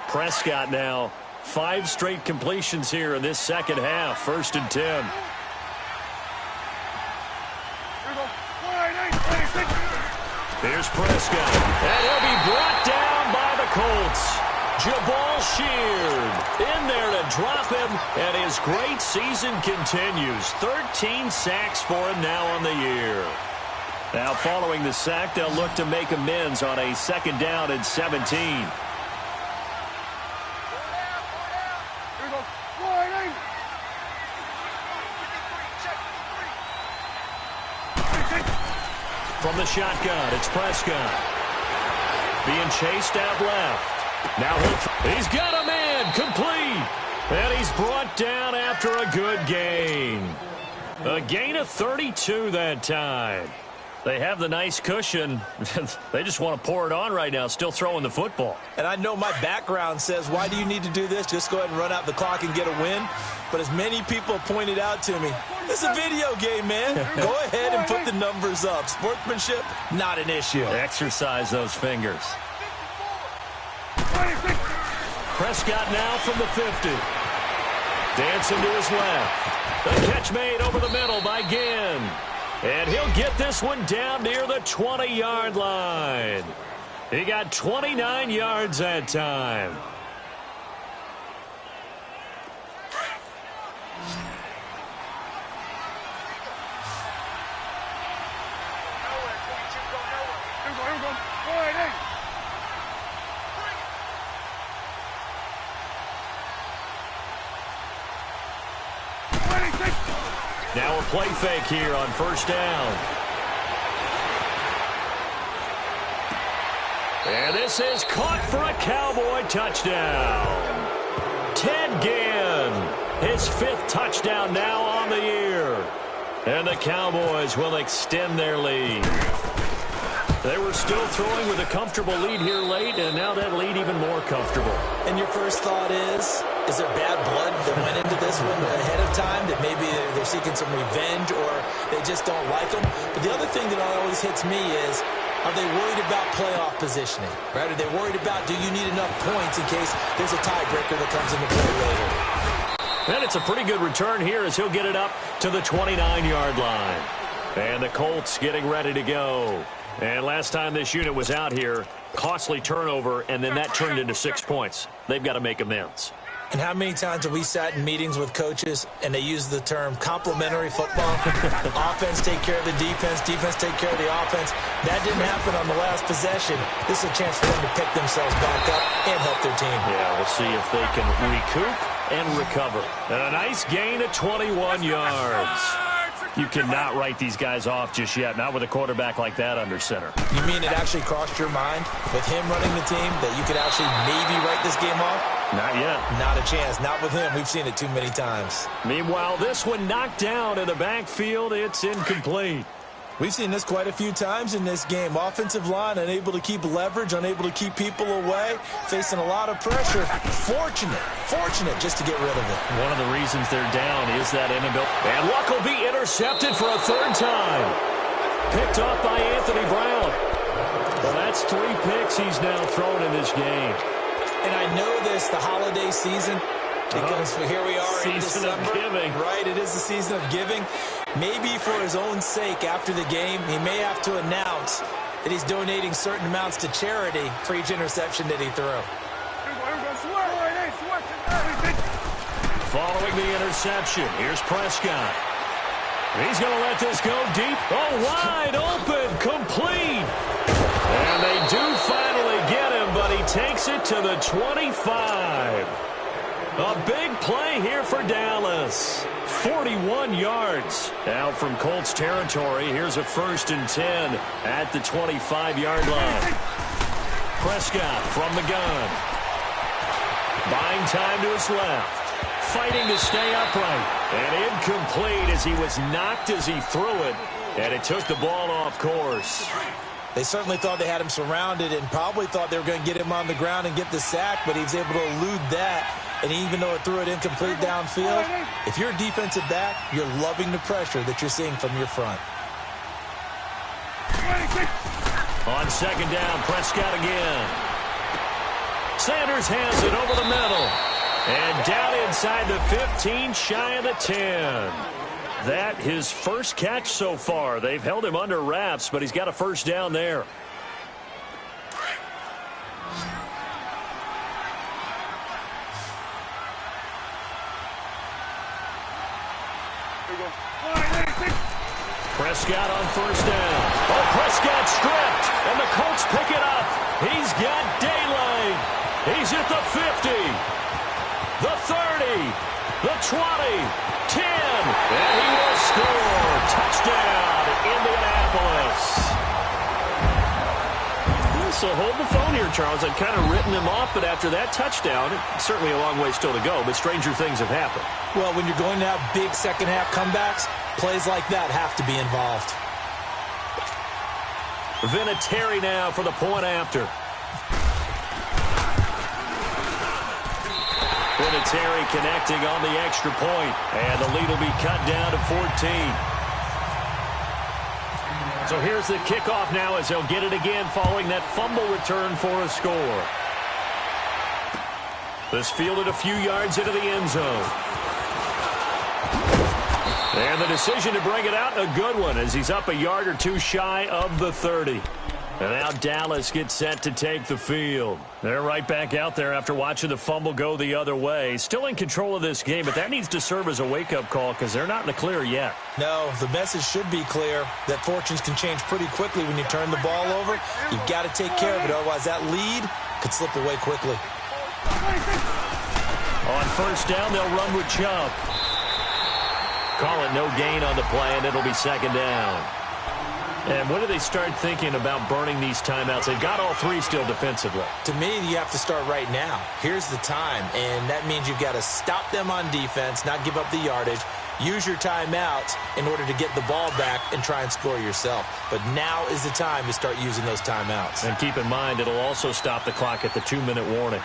Prescott now 5 straight completions here in this second half. 1st and 10. Here's Prescott. And he'll be brought down by the Colts. Jabal Sheard in there to drop him, and his great season continues. 13 sacks for him now on the year. Now following the sack, they'll look to make amends on a 2nd down and 17. From the shotgun, it's Prescott. Being chased out left. Now he's got a man complete. And he's brought down after a good gain. A gain of 32 that time. They have the nice cushion. They just want to pour it on right now, still throwing the football. And I know my background says, why do you need to do this? Just go ahead and run out the clock and get a win. But as many people pointed out to me, it's a video game, man. Go ahead and put the numbers up. Sportsmanship, not an issue. Exercise those fingers. Prescott now from the 50. Dancing to his left. The catch made over the middle by Ginn. And he'll get this one down near the 20-yard line. He got 29 yards that time. Now a play fake here on 1st down. And this is caught for a Cowboy touchdown. Ted Ginn, his 5th touchdown now on the year. And the Cowboys will extend their lead. They were still throwing with a comfortable lead here late, and now that lead even more comfortable. And your first thought is there bad blood that went into this one ahead of time, that maybe they're seeking some revenge or they just don't like them? But the other thing that always hits me is, are they worried about playoff positioning? Right? Are they worried about, do you need enough points in case there's a tiebreaker that comes into play later? And it's a pretty good return here as he'll get it up to the 29-yard line. And the Colts getting ready to go. And last time this unit was out here, costly turnover, and then that turned into 6 points. They've got to make amends. And how many times have we sat in meetings with coaches and they use the term complementary football? Offense take care of the defense, defense take care of the offense. That didn't happen on the last possession. This is a chance for them to pick themselves back up and help their team. Yeah, we'll see if they can recoup and recover. And a nice gain of 21 yards. You cannot write these guys off just yet, not with a quarterback like that under center. You mean it actually crossed your mind with him running the team that you could actually maybe write this game off? Not yet. Not a chance. Not with him. We've seen it too many times. Meanwhile, this one knocked down in the backfield. It's incomplete. We've seen this quite a few times in this game. Offensive line unable to keep leverage, unable to keep people away, facing a lot of pressure. Fortunate just to get rid of it. One of the reasons they're down is that inability. And Luck will be intercepted for a third time. Picked off by Anthony Brown. Well, that's 3 picks he's now thrown in this game. And I know this, the holiday season, because here we are in Season December. of giving. Right, it is the season of giving. Maybe for his own sake after the game, he may have to announce that he's donating certain amounts to charity for each interception that he threw. Following the interception, here's Prescott. He's going to let this go deep. Oh, wide open, complete. And they do finally get him, but he takes it to the 25. A big play here for Dallas. 41 yards out from Colts territory. Here's a 1st and 10 at the 25-yard line. Prescott from the gun. Buying time to his left. Fighting to stay upright. And incomplete as he was knocked as he threw it. And it took the ball off course. They certainly thought they had him surrounded and probably thought they were going to get him on the ground and get the sack, but he was able to elude that. And even though it threw it incomplete downfield, if you're a defensive back, you're loving the pressure that you're seeing from your front. On 2nd down, Prescott again. Sanders has it over the middle. And down inside the 15, shy of the 10. That his first catch so far. They've held him under wraps, but he's got a 1st down there. Prescott on 1st down. Oh, Prescott stripped, and the Colts pick it up. He's got daylight. He's at the 50, the 30, the 20, 10, and he will score. Touchdown, Indianapolis. So hold the phone here, Charles. I've kind of written him off, but after that touchdown, certainly a long way still to go, but stranger things have happened. Well, when you're going to have big second-half comebacks, plays like that have to be involved. Vinatieri now for the point after. Vinatieri connecting on the extra point, and the lead will be cut down to 14. So here's the kickoff now as they'll get it again following that fumble return for a score. This fielded a few yards into the end zone. And the decision to bring it out, a good one, as he's up a yard or two shy of the 30. And now Dallas gets set to take the field. They're right back out there after watching the fumble go the other way. Still in control of this game, but that needs to serve as a wake-up call because they're not in the clear yet. No, the message should be clear that fortunes can change pretty quickly when you turn the ball over. You've got to take care of it, otherwise that lead could slip away quickly. On 1st down, they'll run with Chubb. Call it no gain on the play, and it'll be 2nd down. And when do they start thinking about burning these timeouts? They've got all 3 still defensively. To me, you have to start right now. Here's the time, and that means you've got to stop them on defense, not give up the yardage, use your timeouts in order to get the ball back and try and score yourself. But now is the time to start using those timeouts. And keep in mind, it'll also stop the clock at the 2-minute warning.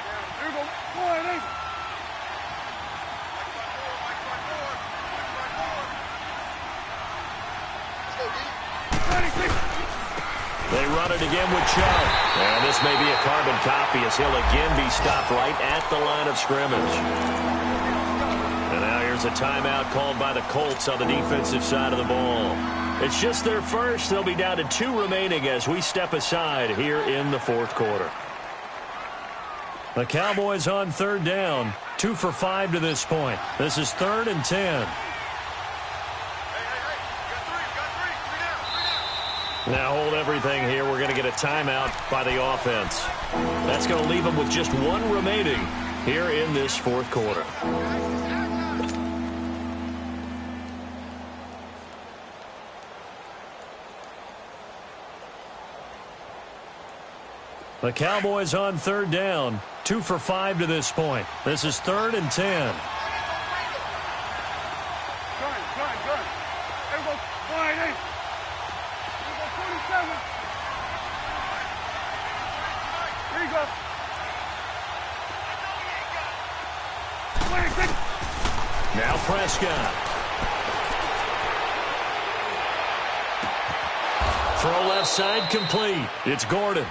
They run it again with Chubb. And this may be a carbon copy as he'll again be stopped right at the line of scrimmage. And now here's a timeout called by the Colts on the defensive side of the ball. It's just their first. They'll be down to 2 remaining as we step aside here in the 4th quarter. The Cowboys on 3rd down. 2 for 5 to this point. This is 3rd and 10. Now hold everything here. We're going to get a timeout by the offense. That's going to leave them with just 1 remaining here in this 4th quarter. The Cowboys on 3rd down. 2 for 5 to this point. This is 3rd and 10. 27. Here you go. Now Prescott. Throw left side complete. It's Gordon.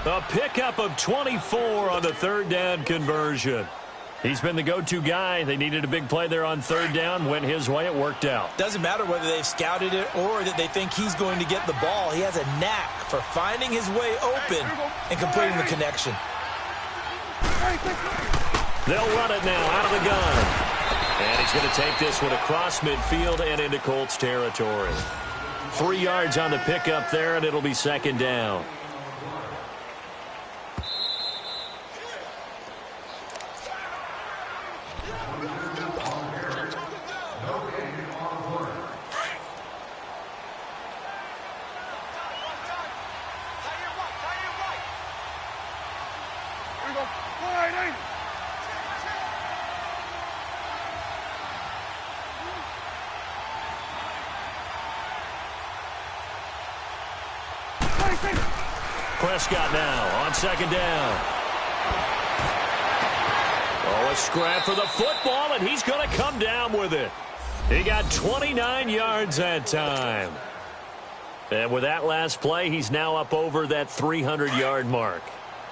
A pickup of 24 on the third down conversion. He's been the go-to guy. They needed a big play there on third down. Went his way. It worked out. Doesn't matter whether they've scouted it or that they think he's going to get the ball. He has a knack for finding his way open and completing the connection. They'll run it now out of the gun. And he's going to take this one across midfield and into Colts territory. 3 yards on the pickup there, and it'll be second down. Prescott now on second down. Oh, a scrap for the football, and he's going to come down with it. He got 29 yards that time. And with that last play, he's now up over that 300-yard mark.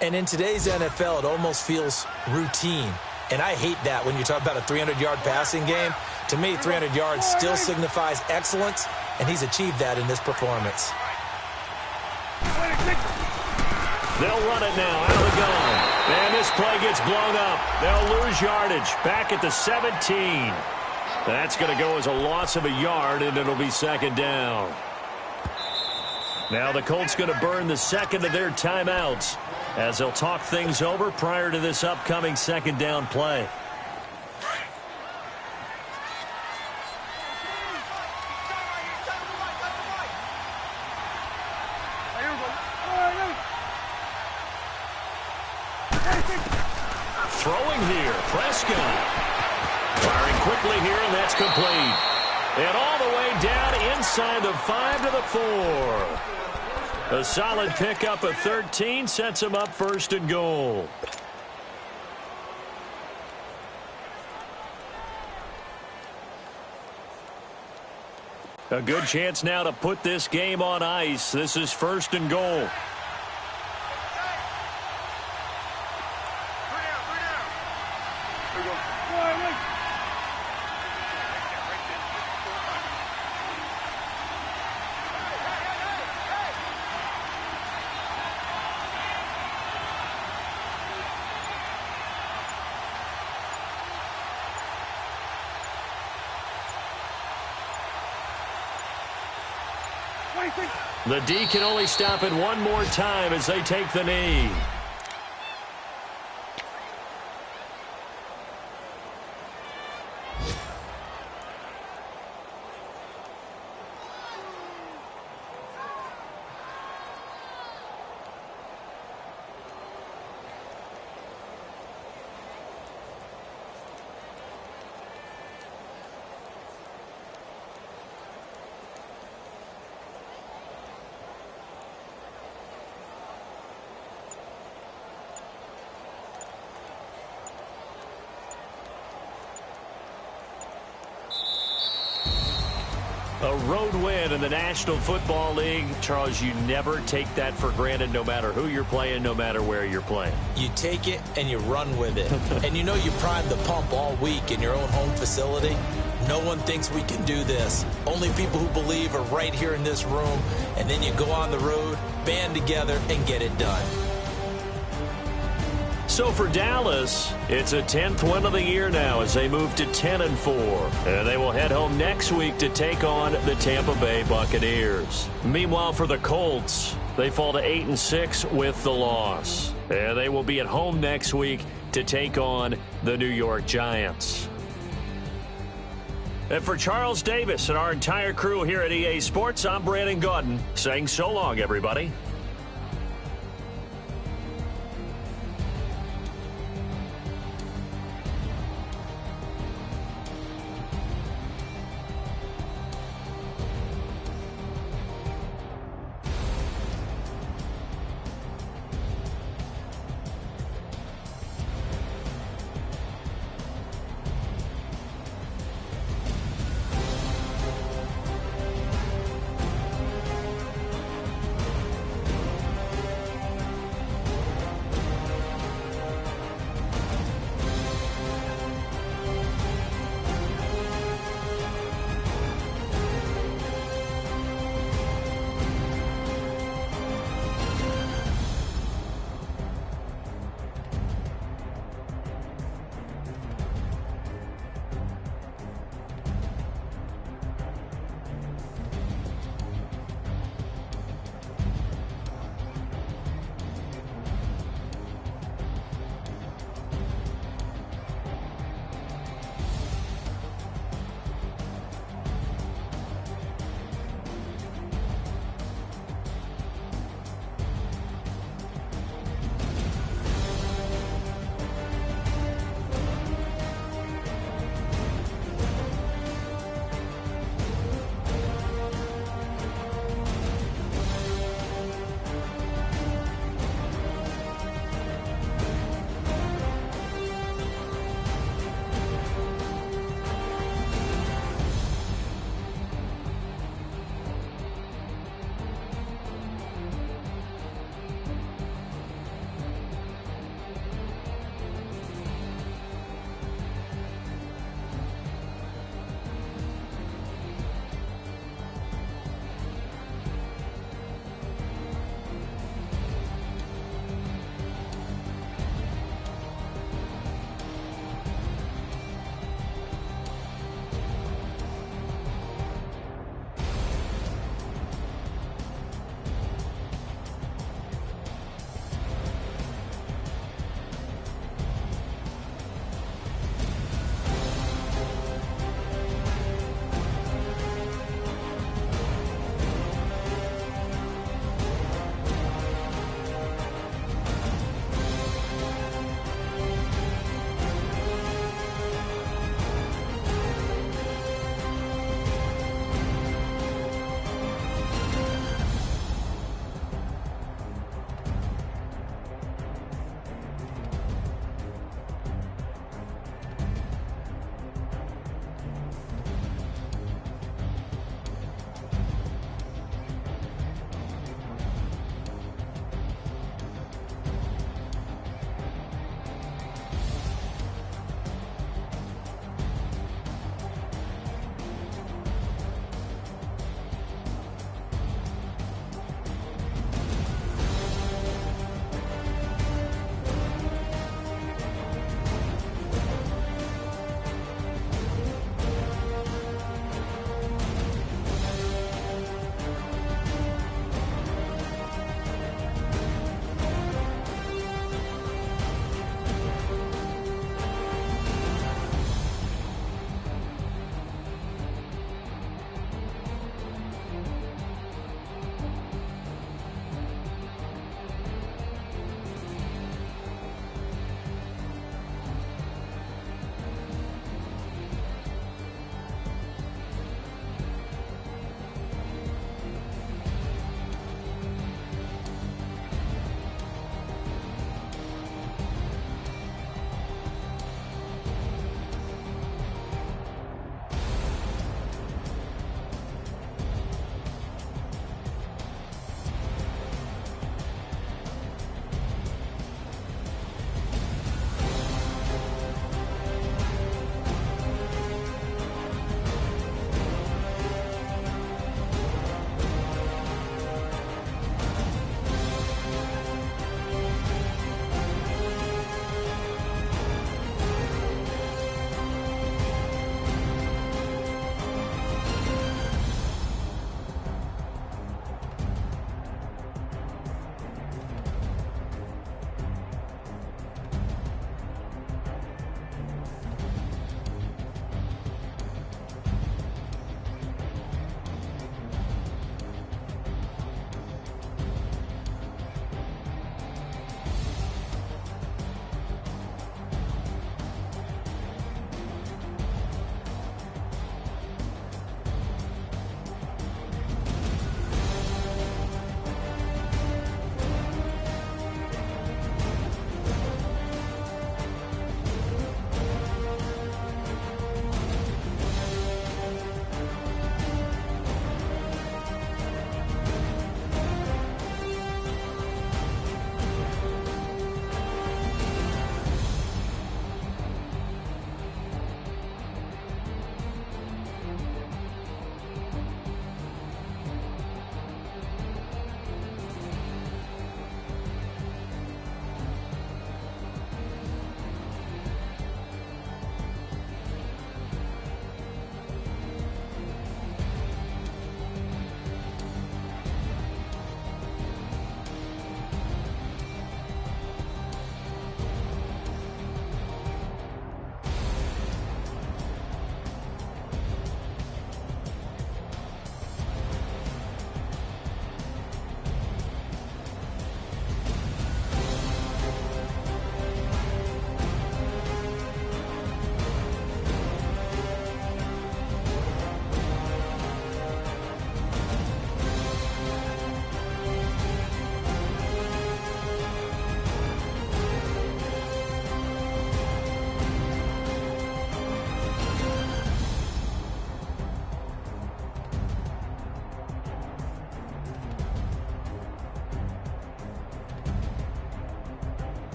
And in today's NFL, it almost feels routine. And I hate that when you talk about a 300-yard passing game. To me, 300 yards still signifies excellence, and he's achieved that in this performance. They'll run it now out of the gun. And this play gets blown up. They'll lose yardage back at the 17. That's going to go as a loss of a yard, and it'll be second down. Now the Colts going to burn the second of their timeouts as they'll talk things over prior to this upcoming second down play. Throwing here, Prescott. Firing quickly here, and that's complete. And all the way down inside the 5 to the 4. A solid pickup of 13 sets him up first and goal. A good chance now to put this game on ice. This is first and goal. The D can only stop it one more time as they take the knee. A road win in the National Football League. Charles, you never take that for granted no matter who you're playing, no matter where you're playing. You take it and you run with it. And you know you primed the pump all week in your own home facility. No one thinks we can do this. Only people who believe are right here in this room. And then you go on the road, band together, and get it done. So for Dallas, it's a 10th win of the year now as they move to 10-4. And they will head home next week to take on the Tampa Bay Buccaneers. Meanwhile, for the Colts, they fall to 8-6 with the loss. And they will be at home next week to take on the New York Giants. And for Charles Davis and our entire crew here at EA Sports, I'm Brandon Gaudin saying so long, everybody.